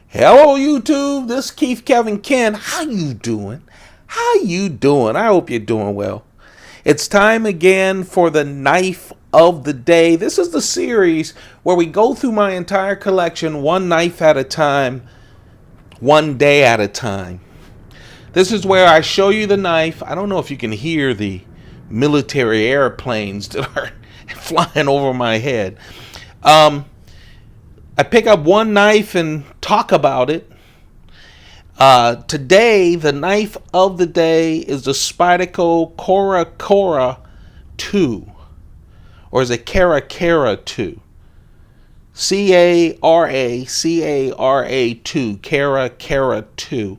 Hello YouTube, this is Keith Kevin Ken. How you doing? How you doing? I hope you're doing well. It's time again for the knife of the day. This is the series where we go through my entire collection one knife at a time, one day at a time. This is where I show you the knife. I don't know if you can hear the military airplanes that are flying over my head. I pick up one knife and talk about it. Today, the knife of the day is the Spyderco Cara Cara 2. Or is it Cara Cara 2? C-A-R-A-C-A-R-A 2. Cara Cara 2.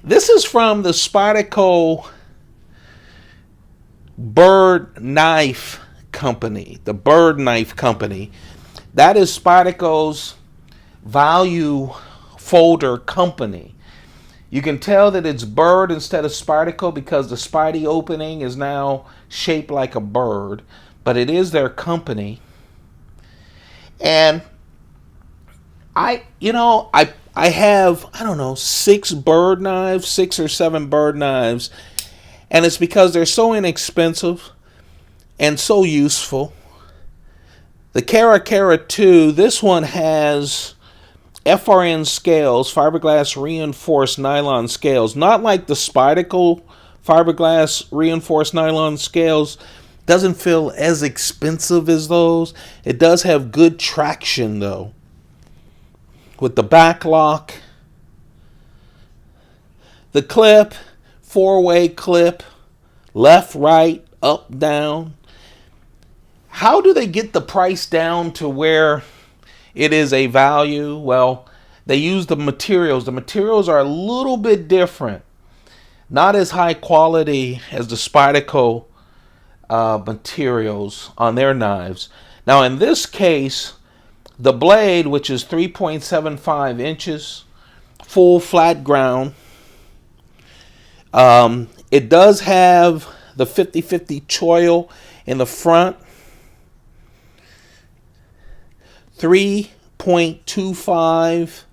This is from the Spyderco Byrd Knife Company. The Byrd Knife Company. That is Spyderco's value folder company. You can tell that it's Byrd instead of Spyderco because the Spidey opening is now shaped like a bird, but it is their company. And I have, I don't know, 6 Byrd knives, 6 or 7 Byrd knives, and it's because they're so inexpensive and so useful. The Cara Cara 2, this one has FRN scales, fiberglass reinforced nylon scales. Not like the Spyderco fiberglass reinforced nylon scales. Doesn't feel as expensive as those. It does have good traction though. With the back lock. The clip, 4-way clip, left, right, up, down. How do they get the price down to where it is a value? Well, they use the materials. The materials are a little bit different. Not as high quality as the Spyderco materials on their knives. Now, in this case, the blade, which is 3.75 inches, full flat ground, it does have the 50-50 choil in the front. 3.25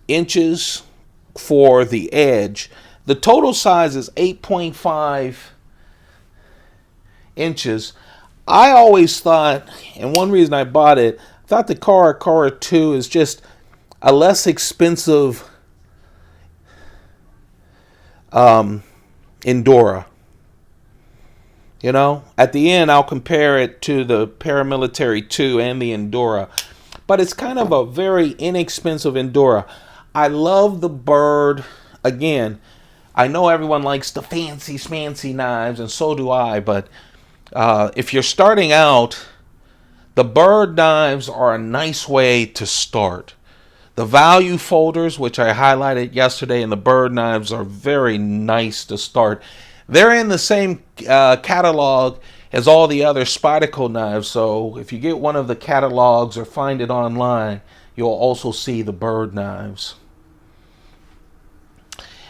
inches for the edge. The total size is 8.5 inches. I always thought, and one reason I bought it, I thought the Cara Cara 2 is just a less expensive Endura. You know, at the end I'll compare it to the Paramilitary 2 and the Endura. But it's kind of a very inexpensive Endura. I love the Byrd. Again, I know everyone likes the fancy smancy knives, and so do I. But if you're starting out, the Byrd knives are a nice way to start. The value folders, which I highlighted yesterday, and the Byrd knives are very nice to start. They're in the same catalog as all the other Spyderco knives, so if you get one of the catalogs or find it online, you'll also see the Byrd knives.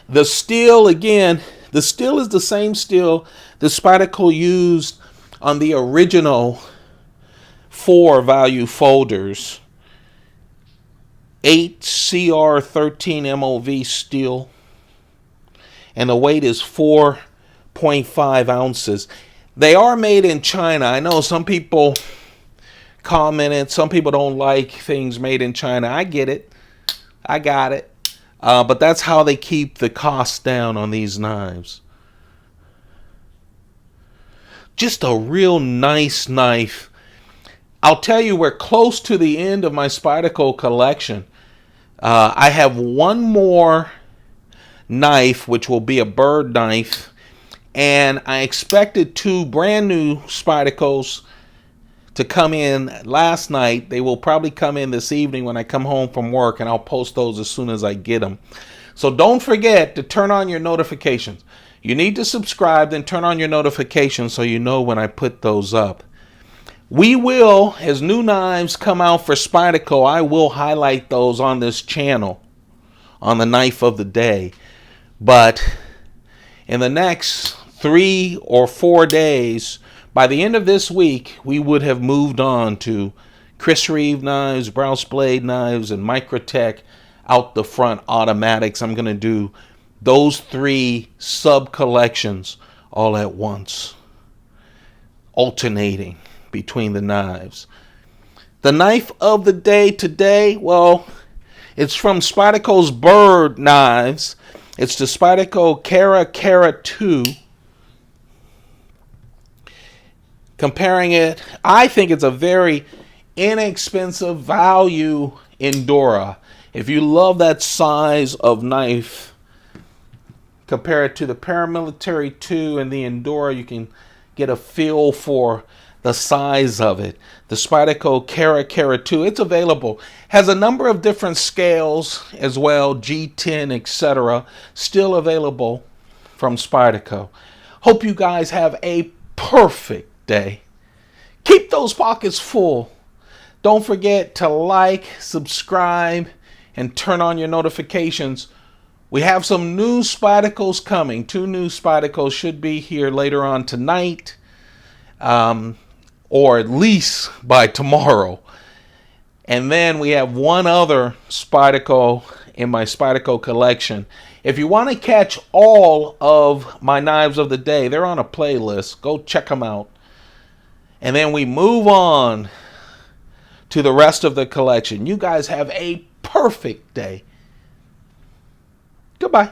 The steel, again, the steel is the same steel the Spyderco used on the original 4 value folders. 8 CR13 MOV steel, and the weight is 4.5 ounces. They are made in China. I know some people commented, some people don't like things made in China. I get it. I got it. But that's how they keep the cost down on these knives. Just a real nice knife. I'll tell you, we're close to the end of my Spyderco collection. I have one more knife, which will be a Byrd knife. And I expected 2 brand new Spydercos to come in last night. They will probably come in this evening when I come home from work, and I'll post those as soon as I get them. So don't forget to turn on your notifications. You need to subscribe, then turn on your notifications so you know when I put those up. We will, as new knives come out for Spyderco, I will highlight those on this channel, on the knife of the day. But in the next 3 or 4 days, by the end of this week, we would have moved on to Chris Reeve knives, Browse Blade knives, and Microtech out the front automatics. I'm going to do those 3 sub collections all at once, alternating between the knives. The knife of the day today, well, it's from Spyderco's Byrd knives. It's the Spyderco Cara Cara 2. Comparing it, I think it's a very inexpensive value Endura. If you love that size of knife, compare it to the Paramilitary 2 and the Endura, you can get a feel for the size of it. The Spyderco Cara Cara 2, it's available. Has a number of different scales as well, G10, etc. Still available from Spyderco. Hope you guys have a perfect day. Keep those pockets full. Don't forget to like, subscribe, and turn on your notifications. We have some new Spydercos coming. 2 new Spydercos should be here later on tonight, or at least by tomorrow. And then we have 1 other Spyderco in my Spyderco collection. If you want to catch all of my knives of the day, they're on a playlist. Go check them out. And then we move on to the rest of the collection. You guys have a perfect day. Goodbye.